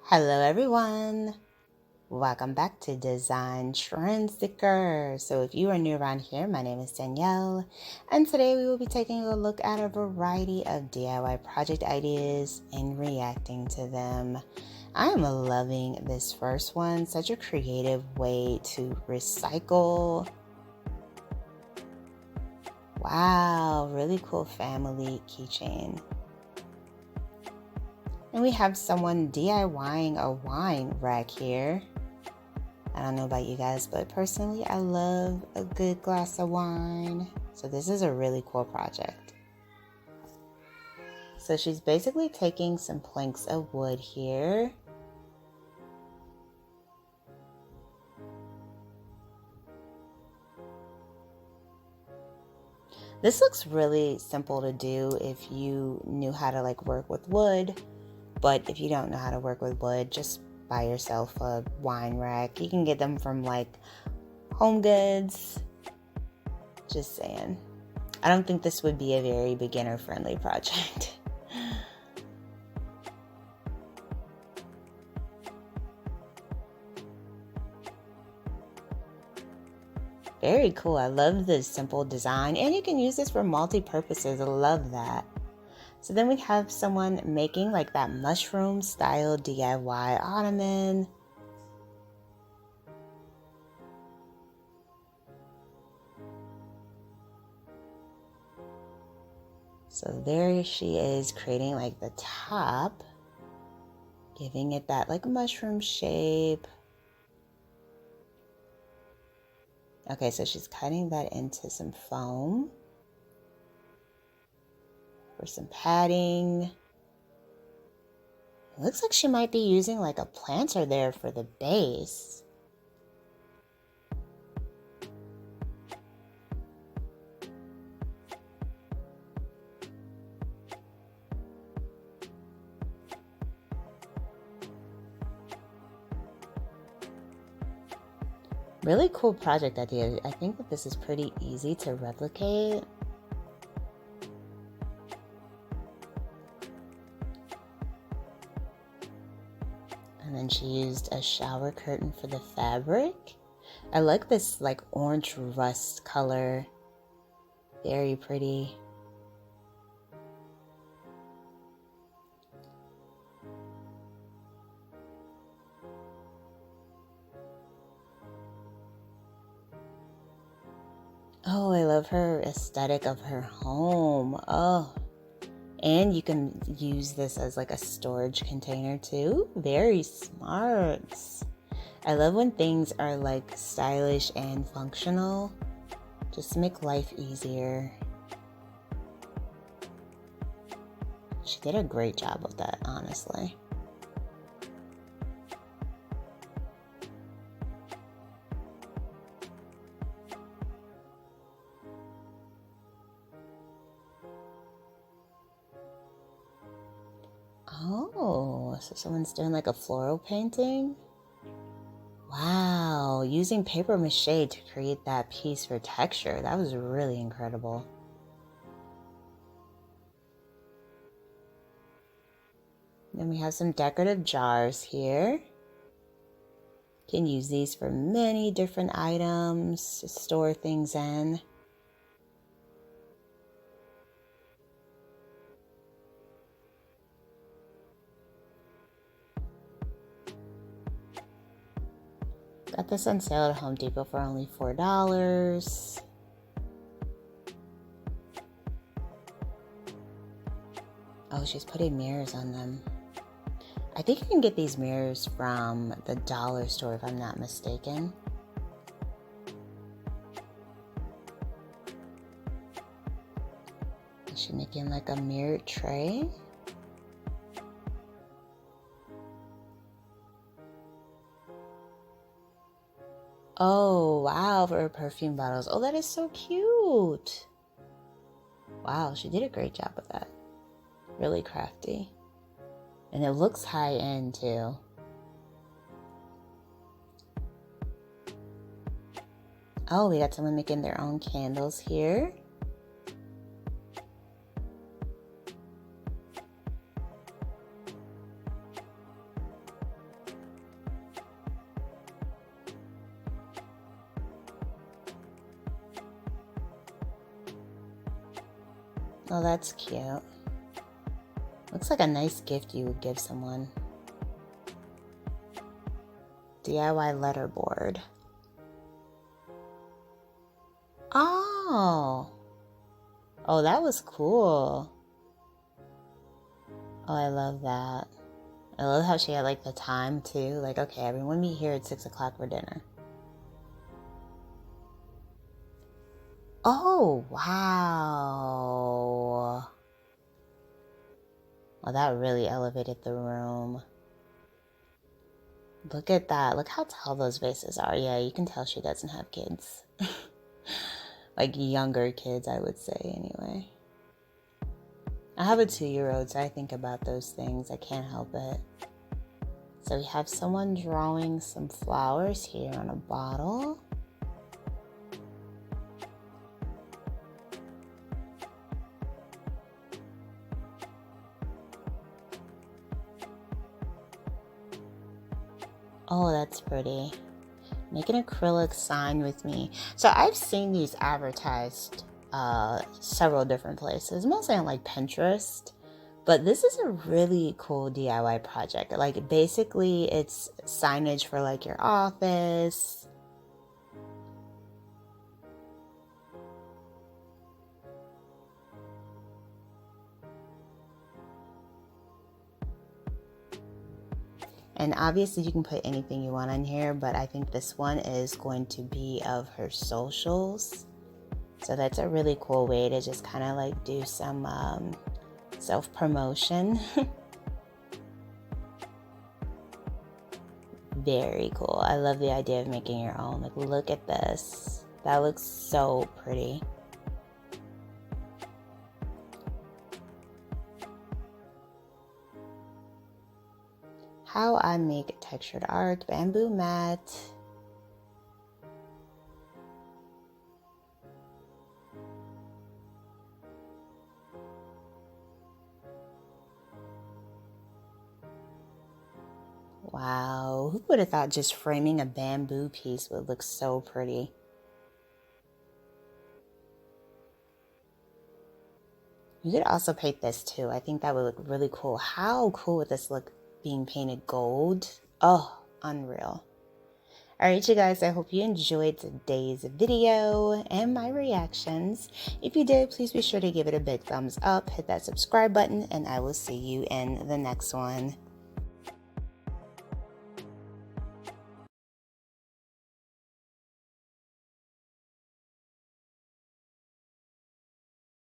Hello everyone! Welcome back to Design Trends Decor. So if you are new around here, my name is Danielle, and today we will be taking a look at a variety of DIY project ideas and reacting to them. I am loving this first one, such a creative way to recycle. Wow, really cool family keychain. And we have someone DIYing a wine rack here. I don't know about you guys, but personally, I love a good glass of wine. So this is a really cool project. So she's basically taking some planks of wood here. This looks really simple to do if you knew how to work with wood. But if you don't know how to work with wood, just buy yourself a wine rack. You can get them from Home Goods. Just saying. I don't think this would be a very beginner friendly project. Very cool. I love this simple design, and you can use this for multi-purposes. I love that. So then we have someone making that mushroom style DIY ottoman. So there she is creating the top, giving it that mushroom shape. Okay, so she's cutting that into some foam for some padding. It looks like she might be using a planter there for the base. Really cool project idea. I think that this is pretty easy to replicate. And then she used a shower curtain for the fabric. I like this orange rust color. Very pretty. Oh, I love her aesthetic of her home. Oh, and you can use this as a storage container too. Very smart. I love when things are stylish and functional. Just make life easier. She did a great job with that, honestly. Oh, so someone's doing a floral painting? Wow, using paper mache to create that piece for texture. That was really incredible. Then we have some decorative jars here. You can use these for many different items to store things in. Got this on sale at Home Depot for only $4. Oh, she's putting mirrors on them. I think you can get these mirrors from the dollar store if I'm not mistaken. Is she making a mirrored tray? Oh, wow, for her perfume bottles. Oh, that is so cute. Wow, she did a great job with that. Really crafty. And it looks high end too. Oh, we got someone making their own candles here. Oh, that's cute. Looks like a nice gift you would give someone. DIY letterboard. Oh. Oh, that was cool. Oh, I love that. I love how she had like the time too. Like, okay, everyone meet here at 6 o'clock for dinner. Oh, wow. Well, that really elevated the room. Look at that. Look how tall those vases are. Yeah, you can tell she doesn't have kids. Like younger kids, I would say, anyway. I have a 2-year-old, so I think about those things. I can't help it. So we have someone drawing some flowers here on a bottle. Oh, that's pretty. Make an acrylic sign with me. So I've seen these advertised several different places, mostly on like Pinterest. But this is a really cool DIY project. Like basically it's signage for like your office. And obviously you can put anything you want on here, but I think this one is going to be of her socials. So that's a really cool way to just kind of like do some self-promotion. Very cool. I love the idea of making your own. Like, look at this. That looks so pretty. How I make textured art, bamboo mat. Wow, who would have thought just framing a bamboo piece would look so pretty? You could also paint this too. I think that would look really cool. How cool would this look being painted gold? Oh, unreal. Alright, you guys, I hope you enjoyed today's video and my reactions. If you did, please be sure to give it a big thumbs up, hit that subscribe button, and I will see you in the next one.